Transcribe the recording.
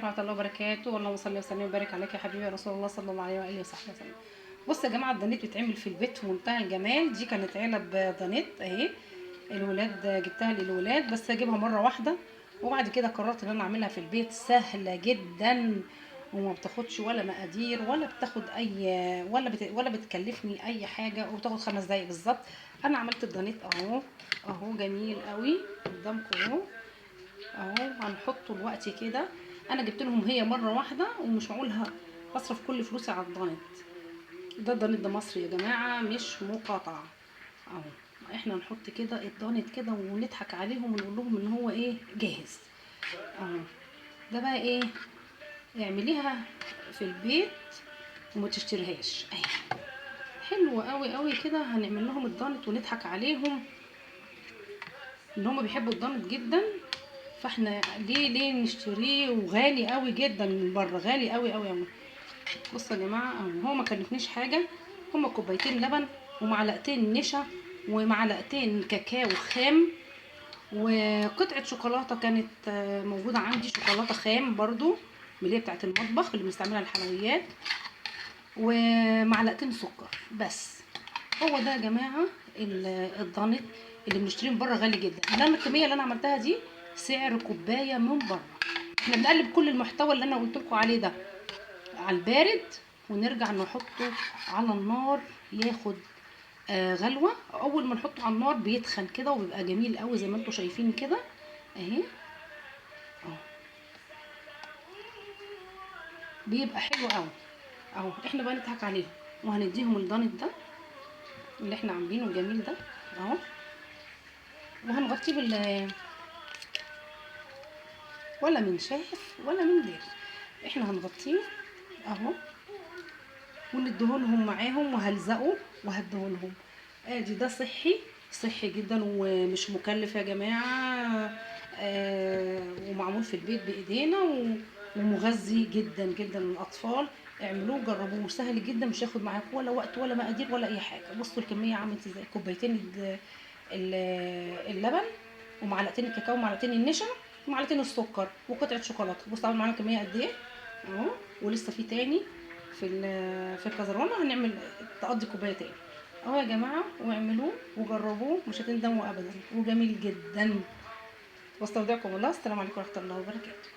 عليكم ورحمه الله وبركاته. اللهم صل وسلم وبارك عليك يا حبيبي يا رسول الله صلى الله عليه واله وصحبه وسلم. بصوا يا جماعه، الدانيت بيتعمل في البيت في منتهى الجمال. دي كانت علب دانيت اهي، الولاد جبتها للولاد بس اجيبها مره واحده، وبعد كده قررت ان انا اعملها في البيت. سهله جدا وما بتاخدش ولا مقادير ولا بتاخد اي ولا بتكلفني اي حاجه، وبتاخد 5 دقايق بالظبط. انا عملت الدانيت اهو، اهو جميل قوي قدامكم اهو. اهو هنحطه دلوقتي كده. انا جبت لهم هي مره واحده ومش معقول هصرف كل فلوسي على الضانت. ده الضانت ده مصري يا جماعه مش مقاطع. اهو احنا نحط كده الضانت كده ونضحك عليهم ونقول لهم ان هو ايه جاهز. اهو ده بقى ايه، اعمليها في البيت وما تشتريهاش اهي. حلوه قوي قوي كده. هنعمل لهم الضانت ونضحك عليهم ان هم بيحبوا الضانت جدا، فاحنا ليه نشتريه وغالي قوي جدا من بره، غالي قوي قوي قوي. بصوا يا جماعه اهو، هو ما كلفنيش حاجه، هما كوبايتين لبن ومعلقتين نشا ومعلقتين كاكاو خام وقطعه شوكولاته كانت موجوده عندي، شوكولاته خام برضو من اللي هي بتاعه المطبخ اللي بنستعملها الحلويات، ومعلقتين سكر بس. هو ده يا جماعه الضانت اللي بنشتريه من بره غالي جدا. انا الكميه اللي انا عملتها دي سعر كوبايه من بره. احنا بنقلب كل المحتوى اللي انا قلت لكم عليه ده على البارد، ونرجع نحطه على النار ياخد غلوه. اول ما نحطه على النار بيتخن كده وبيبقى جميل قوي زي ما انتم شايفين كده اهي. اهو بيبقى حلو قوي. اهو احنا بقى نضحك عليهم وهنديهم الدانت ده اللي احنا عاملينه الجميل ده اهو، وهنغطيه ولا من شاف ولا من دير. احنا هنغطيه اهو ونديهولهم معاهم وهلزقه وهديهولهم. ادي ده صحي، صحي جدا ومش مكلف يا جماعه. ومعمول في البيت بايدينا ومغذي جدا جدا للاطفال. اعملوه جربوه، سهل جدا مش هياخد معاكم ولا وقت ولا مقادير ولا اي حاجه. بصوا الكميه عملت ازاي، كوبايتين اللبن ومعلقتين الكاكاو ومعلقتين النشا ومعلقتين السكر وقطعه شوكولاته. بصوا عمل معانا كميه قد ايه اهو. ولسه في تاني في الكازرونه هنعمل تقضي كوبايه تاني اهو يا جماعه. واعملوه وجربوه مش هتندموا ابدا، وجميل جدا. واستودعكم الله، السلام عليكم ورحمه الله وبركاته.